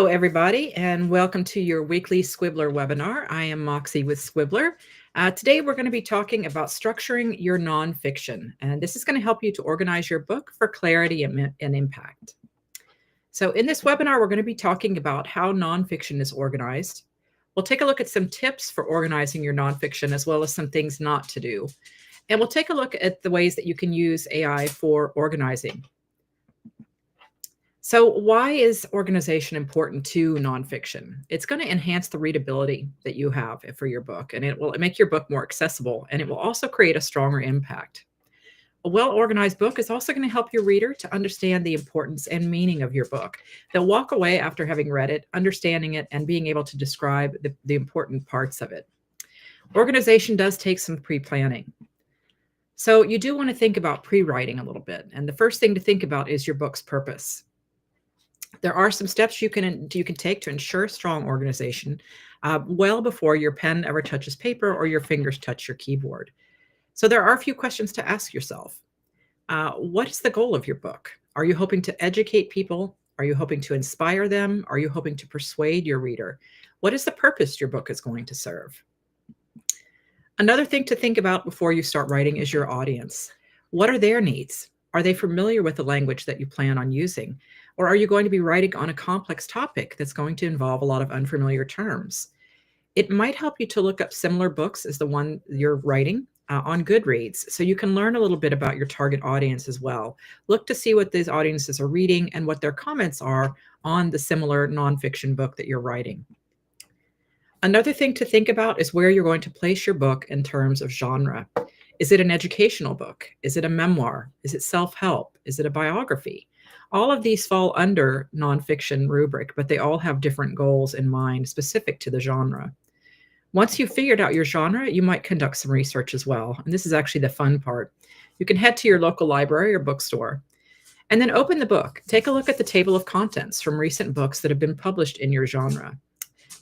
everybody, and welcome to your weekly Squibbler webinar. I am Moxie with Squibbler. Today, we're going to be talking about structuring your nonfiction, and this is going to help you to organize your book for clarity and impact. So in this webinar, we're going to be talking about how nonfiction is organized. We'll take a look at some tips for organizing your nonfiction, as well as some things not to do. And we'll take a look at the ways that you can use AI for organizing. So why is organization important to nonfiction? It's going to enhance the readability that you have for your book, and it will make your book more accessible, and it will also create a stronger impact. A well-organized book is also going to help your reader to understand the importance and meaning of your book. They'll walk away after having read it, understanding it, and being able to describe the important parts of it. Organization does take some pre-planning. So you do want to think about pre-writing a little bit, and the first thing to think about is your book's purpose. There are some steps you can take to ensure strong organization well before your pen ever touches paper or your fingers touch your keyboard. So there are a few questions to ask yourself. What is the goal of your book? Are you hoping to educate people? Are you hoping to inspire them? Are you hoping to persuade your reader? What is the purpose your book is going to serve? Another thing to think about before you start writing is your audience. What are their needs? Are they familiar with the language that you plan on using? Or are you going to be writing on a complex topic that's going to involve a lot of unfamiliar terms? It might help you to look up similar books as the one you're writing on Goodreads, so you can learn a little bit about your target audience as well. Look to see what these audiences are reading and what their comments are on the similar nonfiction book that you're writing. Another thing to think about is where you're going to place your book in terms of genre. Is it an educational book? Is it a memoir? Is it self-help? Is it a biography? All of these fall under nonfiction rubric, but they all have different goals in mind specific to the genre. Once you've figured out your genre, you might conduct some research as well. And this is actually the fun part. You can head to your local library or bookstore and then open the book. Take a look at the table of contents from recent books that have been published in your genre.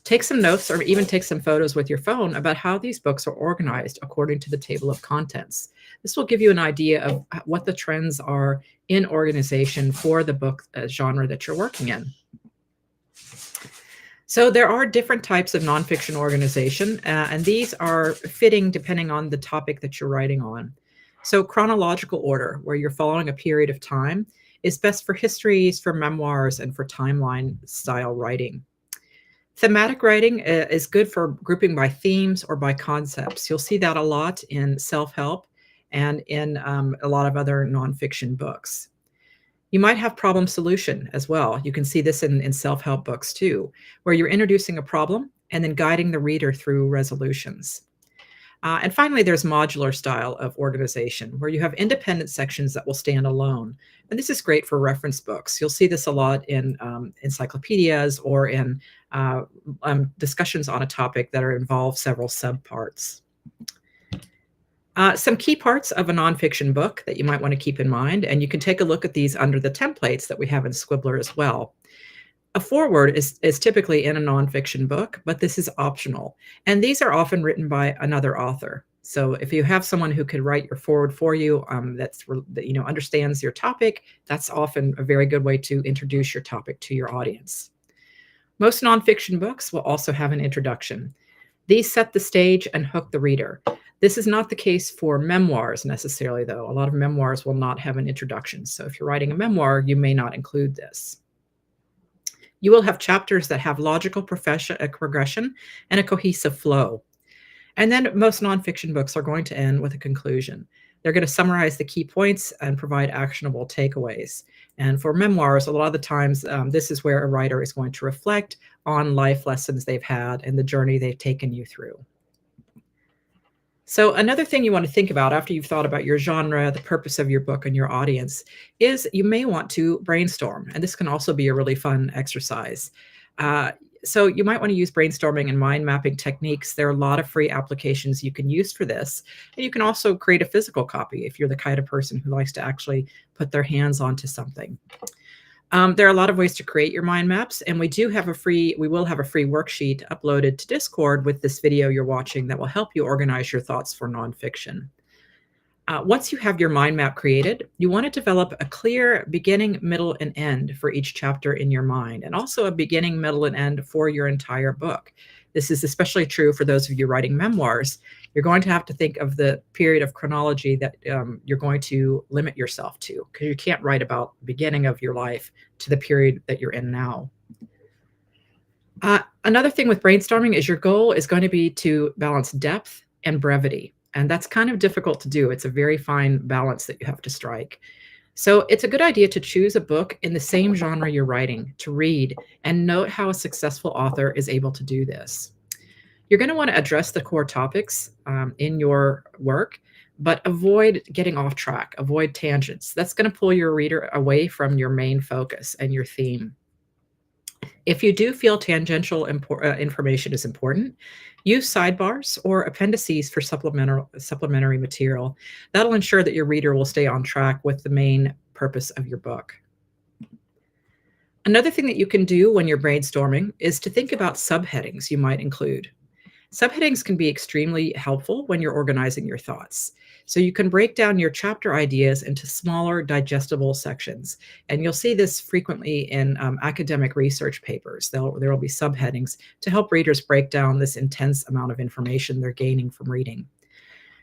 Take some notes or even take some photos with your phone about how these books are organized according to the table of contents. This will give you an idea of what the trends are in organization for the book genre that you're working in. So there are different types of nonfiction organization, and these are fitting depending on the topic that you're writing on. So chronological order, where you're following a period of time, is best for histories, for memoirs, and for timeline style writing. Thematic writing is good for grouping by themes or by concepts. You'll see that a lot in self-help and in a lot of other nonfiction books. You might have problem solution as well. You can see this in self-help books too, where you're introducing a problem and then guiding the reader through resolutions. And finally, there's modular style of organization, where you have independent sections that will stand alone. And this is great for reference books. You'll see this a lot in encyclopedias or in discussions on a topic that involve several subparts. Some key parts of a nonfiction book that you might want to keep in mind, and you can take a look at these under the templates that we have in Squibbler as well. A foreword is typically in a nonfiction book, but this is optional. And these are often written by another author. So if you have someone who could write your foreword for you that understands your topic, that's often a very good way to introduce your topic to your audience. Most nonfiction books will also have an introduction. These set the stage and hook the reader. This is not the case for memoirs necessarily, though. A lot of memoirs will not have an introduction. So if you're writing a memoir, you may not include this. You will have chapters that have logical progression and a cohesive flow. And then most nonfiction books are going to end with a conclusion. They're going to summarize the key points and provide actionable takeaways. And for memoirs, a lot of the times, this is where a writer is going to reflect on life lessons they've had and the journey they've taken you through. So another thing you want to think about after you've thought about your genre, the purpose of your book, and your audience is you may want to brainstorm. And this can also be a really fun exercise. So you might want to use brainstorming and mind mapping techniques. There are a lot of free applications you can use for this. And you can also create a physical copy if you're the kind of person who likes to actually put their hands onto something. There are a lot of ways to create your mind maps, and we will have a free worksheet uploaded to Discord with this video you're watching that will help you organize your thoughts for nonfiction. Once you have your mind map created, you want to develop a clear beginning, middle, and end for each chapter in your mind, and also a beginning, middle, and end for your entire book. This is especially true for those of you writing memoirs. You're going to have to think of the period of chronology that you're going to limit yourself to, because you can't write about the beginning of your life to the period that you're in now. Another thing with brainstorming is your goal is going to be to balance depth and brevity. And that's kind of difficult to do. It's a very fine balance that you have to strike. So it's a good idea to choose a book in the same genre you're writing to read and note how a successful author is able to do this. You're going to want to address the core topics in your work, but avoid getting off track, avoid tangents. That's going to pull your reader away from your main focus and your theme. If you do feel tangential information is important, use sidebars or appendices for supplementary material. That'll ensure that your reader will stay on track with the main purpose of your book. Another thing that you can do when you're brainstorming is to think about subheadings you might include. Subheadings can be extremely helpful when you're organizing your thoughts. So you can break down your chapter ideas into smaller, digestible sections. And you'll see this frequently in academic research papers. There will be subheadings to help readers break down this intense amount of information they're gaining from reading.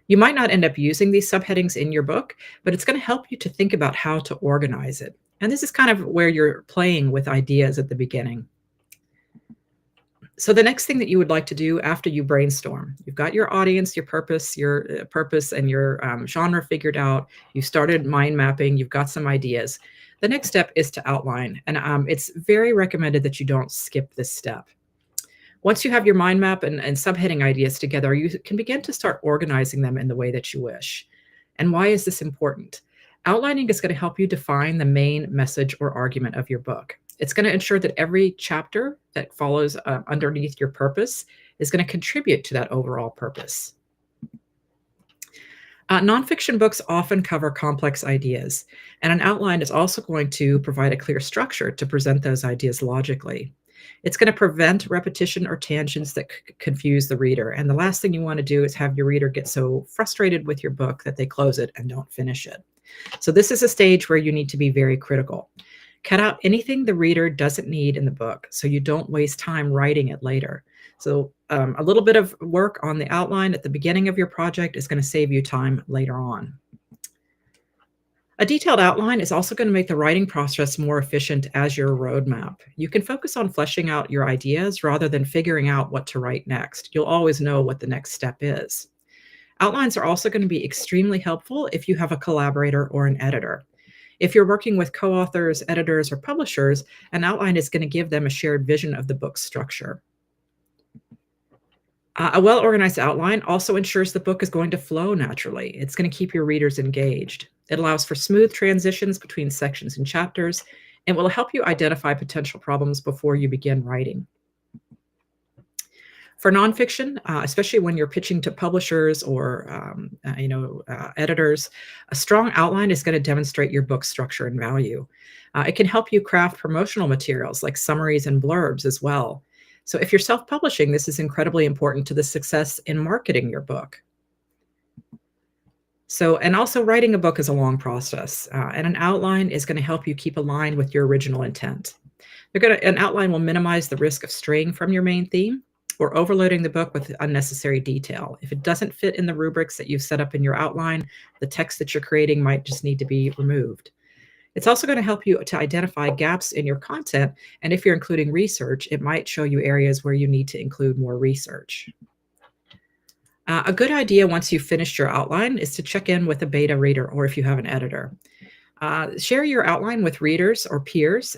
You might not end up using these subheadings in your book, but it's going to help you to think about how to organize it. And this is kind of where you're playing with ideas at the beginning. So the next thing that you would like to do after you brainstorm, you've got your audience, your purpose and your genre figured out. You started mind mapping, you've got some ideas. The next step is to outline. And it's very recommended that you don't skip this step. Once you have your mind map and subheading ideas together, you can begin to start organizing them in the way that you wish. And why is this important? Outlining is going to help you define the main message or argument of your book. It's going to ensure that every chapter that follows underneath your purpose is going to contribute to that overall purpose. Nonfiction books often cover complex ideas, and an outline is also going to provide a clear structure to present those ideas logically. It's going to prevent repetition or tangents that confuse the reader. And the last thing you want to do is have your reader get so frustrated with your book that they close it and don't finish it. So this is a stage where you need to be very critical. Cut out anything the reader doesn't need in the book so you don't waste time writing it later. So a little bit of work on the outline at the beginning of your project is going to save you time later on. A detailed outline is also going to make the writing process more efficient as your roadmap. You can focus on fleshing out your ideas rather than figuring out what to write next. You'll always know what the next step is. Outlines are also going to be extremely helpful if you have a collaborator or an editor. If you're working with co-authors, editors, or publishers, an outline is going to give them a shared vision of the book's structure. A well-organized outline also ensures the book is going to flow naturally. It's going to keep your readers engaged. It allows for smooth transitions between sections and chapters, and will help you identify potential problems before you begin writing. For nonfiction, especially when you're pitching to publishers or editors, a strong outline is going to demonstrate your book's structure and value. It can help you craft promotional materials like summaries and blurbs as well. So if you're self-publishing, this is incredibly important to the success in marketing your book. And also writing a book is a long process, and an outline is going to help you keep aligned with your original intent. An outline will minimize the risk of straying from your main theme or overloading the book with unnecessary detail. If it doesn't fit in the rubrics that you've set up in your outline, the text that you're creating might just need to be removed. It's also going to help you to identify gaps in your content, and if you're including research, it might show you areas where you need to include more research. A good idea once you've finished your outline is to check in with a beta reader, or if you have an editor. Share your outline with readers or peers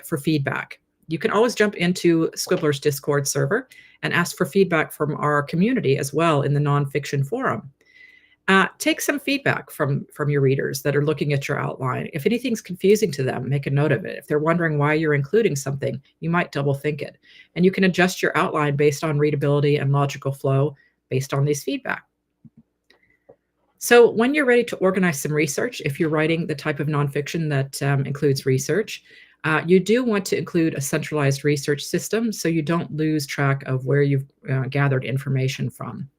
for feedback. You can always jump into Scribbler's Discord server and ask for feedback from our community as well in the nonfiction forum. Take some feedback from your readers that are looking at your outline. If anything's confusing to them, make a note of it. If they're wondering why you're including something, you might double think it. And you can adjust your outline based on readability and logical flow based on these feedback. So when you're ready to organize some research, if you're writing the type of nonfiction that includes research, you do want to include a centralized research system so you don't lose track of where you've gathered information from.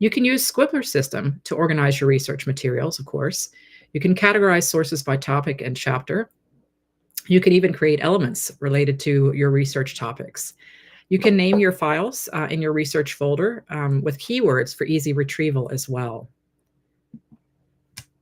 You can use Squibbler system to organize your research materials, of course. You can categorize sources by topic and chapter. You can even create elements related to your research topics. You can name your files in your research folder with keywords for easy retrieval as well.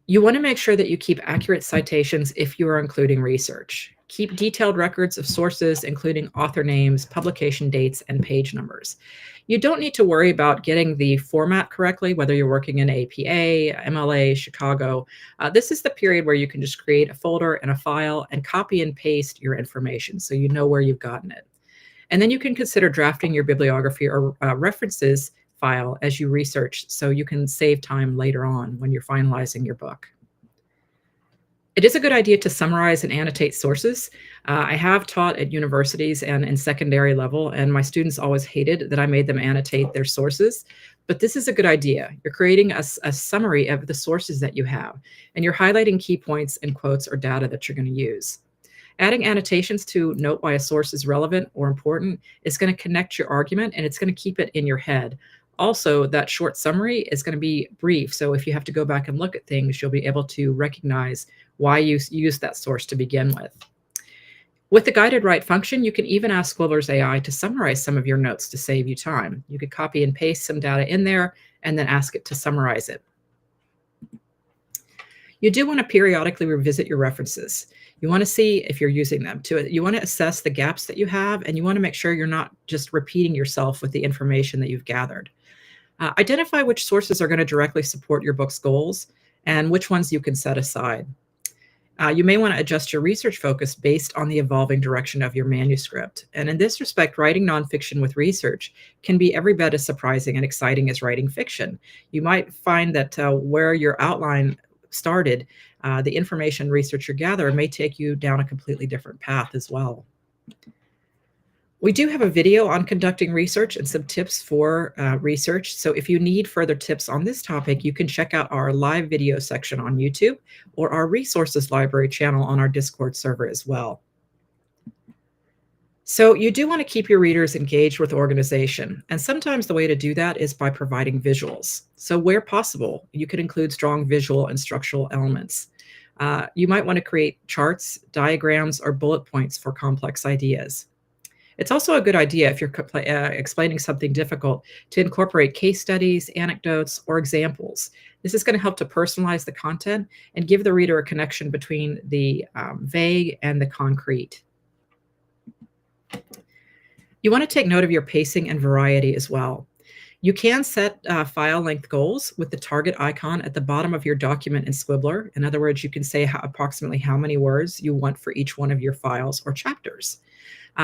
You want to make sure that you keep accurate citations if you are including research. Keep detailed records of sources, including author names, publication dates, and page numbers. You don't need to worry about getting the format correctly, whether you're working in APA, MLA, Chicago. This is the period where you can just create a folder and a file and copy and paste your information so you know where you've gotten it. And then you can consider drafting your bibliography or references file as you research so you can save time later on when you're finalizing your book. It is a good idea to summarize and annotate sources. I have taught at universities and in secondary level, and my students always hated that I made them annotate their sources. But this is a good idea. You're creating a summary of the sources that you have, and you're highlighting key points and quotes or data that you're going to use. Adding annotations to note why a source is relevant or important is going to connect your argument, and it's going to keep it in your head. Also, that short summary is going to be brief. So if you have to go back and look at things, you'll be able to recognize why you used that source to begin with. With the guided write function, you can even ask Squibbler's AI to summarize some of your notes to save you time. You could copy and paste some data in there and then ask it to summarize it. You do want to periodically revisit your references. You want to see if you're using them. You want to assess the gaps that you have, and you want to make sure you're not just repeating yourself with the information that you've gathered. Identify which sources are going to directly support your book's goals and which ones you can set aside. You may want to adjust your research focus based on the evolving direction of your manuscript. And in this respect, writing nonfiction with research can be every bit as surprising and exciting as writing fiction. You might find that where your outline started, the information research you gather may take you down a completely different path as well. We do have a video on conducting research and some tips for research. So if you need further tips on this topic, you can check out our live video section on YouTube or our resources library channel on our Discord server as well. So you do want to keep your readers engaged with organization. And sometimes the way to do that is by providing visuals. So where possible, you could include strong visual and structural elements. You might want to create charts, diagrams, or bullet points for complex ideas. It's also a good idea if you're explaining something difficult to incorporate case studies, anecdotes, or examples. This is going to help to personalize the content and give the reader a connection between the vague and the concrete. You want to take note of your pacing and variety as well. You can set file length goals with the target icon at the bottom of your document in Squibbler. In other words, you can say approximately how many words you want for each one of your files or chapters.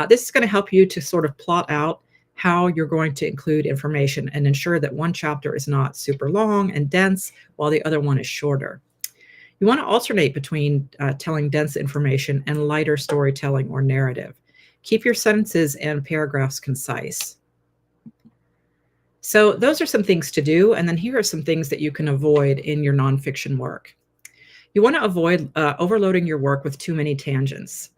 This is going to help you to sort of plot out how you're going to include information and ensure that one chapter is not super long and dense while the other one is shorter. You want to alternate between telling dense information and lighter storytelling or narrative. Keep your sentences and paragraphs concise. So those are some things to do, and then here are some things that you can avoid in your nonfiction work. You want to avoid overloading your work with too many tangents.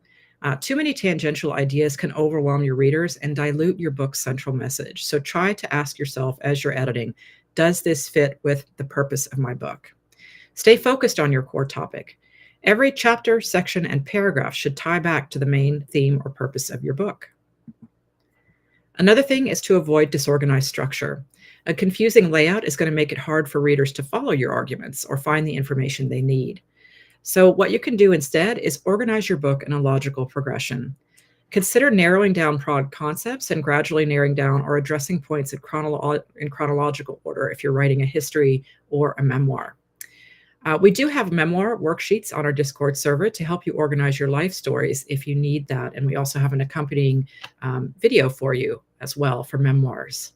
Too many tangential ideas can overwhelm your readers and dilute your book's central message. So try to ask yourself as you're editing, does this fit with the purpose of my book? Stay focused on your core topic. Every chapter, section, and paragraph should tie back to the main theme or purpose of your book. Another thing is to avoid disorganized structure. A confusing layout is going to make it hard for readers to follow your arguments or find the information they need. So what you can do instead is organize your book in a logical progression. Consider narrowing down broad concepts and gradually narrowing down or addressing points in chronological order if you're writing a history or a memoir. We do have memoir worksheets on our Discord server to help you organize your life stories if you need that. And we also have an accompanying video for you as well for memoirs.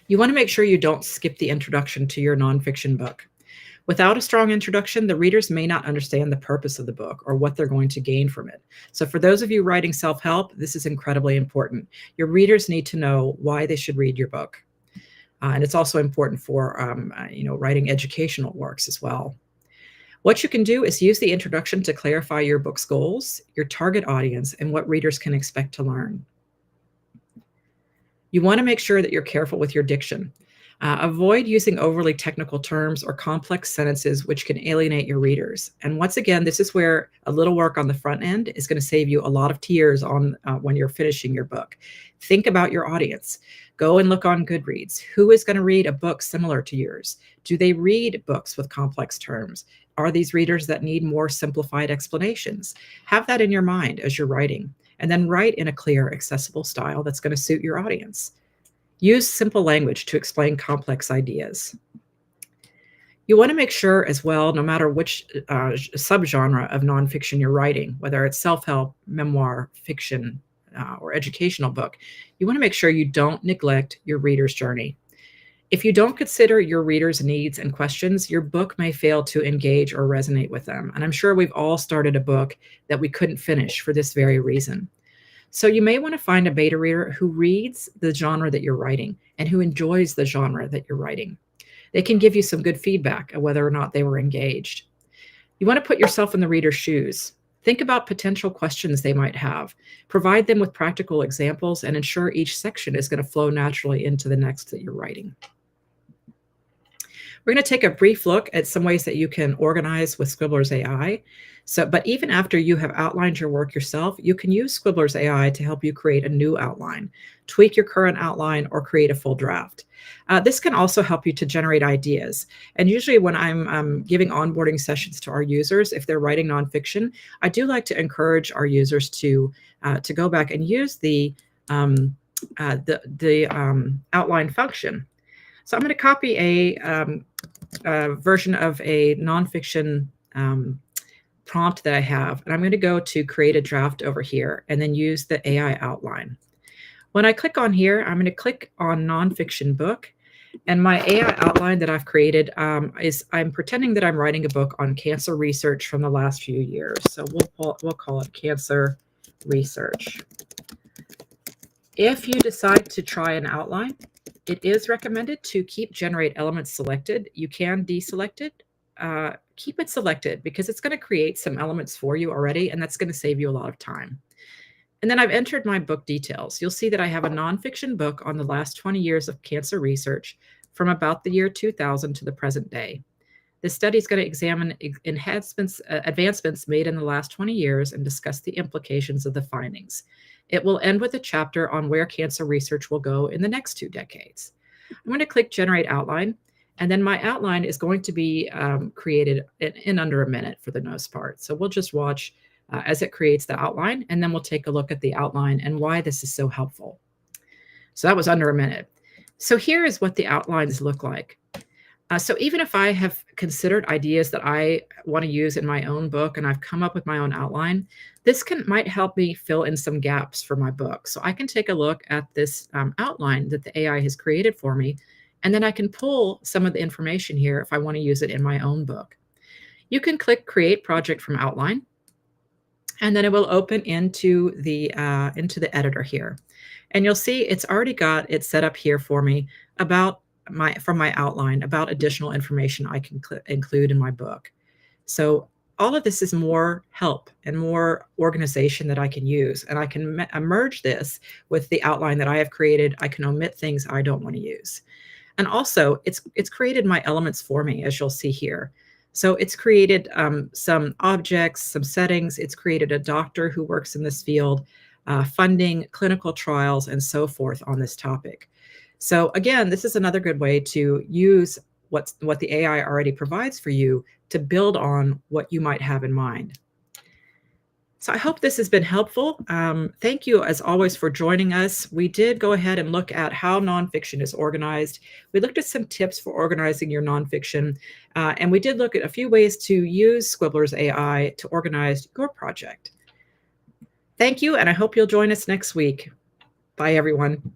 You want to make sure you don't skip the introduction to your nonfiction book. Without a strong introduction, the readers may not understand the purpose of the book or what they're going to gain from it. So for those of you writing self-help, this is incredibly important. Your readers need to know why they should read your book. And it's also important for writing educational works as well. What you can do is use the introduction to clarify your book's goals, your target audience, and what readers can expect to learn. You want to make sure that you're careful with your diction. Avoid using overly technical terms or complex sentences which can alienate your readers. And once again, this is where a little work on the front end is going to save you a lot of tears on when you're finishing your book. Think about your audience. Go and look on Goodreads. Who is going to read a book similar to yours? Do they read books with complex terms? Are these readers that need more simplified explanations? Have that in your mind as you're writing, and then write in a clear, accessible style that's going to suit your audience. Use simple language to explain complex ideas. You want to make sure as well, no matter which subgenre of nonfiction you're writing, whether it's self-help, memoir, fiction, or educational book, you want to make sure you don't neglect your reader's journey. If you don't consider your readers' needs and questions, your book may fail to engage or resonate with them. And I'm sure we've all started a book that we couldn't finish for this very reason. So you may want to find a beta reader who reads the genre that you're writing and who enjoys the genre that you're writing. They can give you some good feedback of whether or not they were engaged. You want to put yourself in the reader's shoes. Think about potential questions they might have. Provide them with practical examples and ensure each section is going to flow naturally into the next that you're writing. We're going to take a brief look at some ways that you can organize with Scribbler's AI. But even after you have outlined your work yourself, you can use Scribbler's AI to help you create a new outline, tweak your current outline, or create a full draft. This can also help you to generate ideas. And usually when I'm giving onboarding sessions to our users, if they're writing nonfiction, I do like to encourage our users to go back and use the outline function. So I'm going to copy a version of a nonfiction prompt that I have, and I'm going to go to create a draft over here and then use the AI outline. When I click on here, I'm going to click on nonfiction book, and my AI outline that I've created is I'm pretending that I'm writing a book on cancer research from the last few years. So we'll call it cancer research. If you decide to try an outline, it is recommended to keep generate elements selected. You can deselect it. Keep it selected because it's going to create some elements for you already, and that's going to save you a lot of time. And then I've entered my book details. You'll see that I have a nonfiction book on the last 20 years of cancer research from about the year 2000 to the present day. This study is going to examine advancements made in the last 20 years and discuss the implications of the findings. It will end with a chapter on where cancer research will go in the next 2 decades. I'm going to click Generate Outline, and then my outline is going to be created in under a minute for the most part. So we'll just watch as it creates the outline, and then we'll take a look at the outline and why this is so helpful. So that was under a minute. So here is what the outlines look like. So even if I have considered ideas that I want to use in my own book and I've come up with my own outline, this might help me fill in some gaps for my book. So I can take a look at this outline that the AI has created for me, and then I can pull some of the information here if I want to use it in my own book. You can click Create Project from Outline, and then it will open into the editor here. And you'll see it's already got it set up here for me from my outline about additional information I can include in my book. So all of this is more help and more organization that I can use, and I can merge this with the outline that I have created. I can omit things I don't want to use. And also it's created my elements for me, as you'll see here. So it's created some objects, some settings. It's created a doctor who works in this field, funding, clinical trials, and so forth on this topic. So again, this is another good way to use what the AI already provides for you to build on what you might have in mind. So I hope this has been helpful. Thank you, as always, for joining us. We did go ahead and look at how nonfiction is organized. We looked at some tips for organizing your nonfiction, and we did look at a few ways to use Scribbler's AI to organize your project. Thank you, and I hope you'll join us next week. Bye, everyone.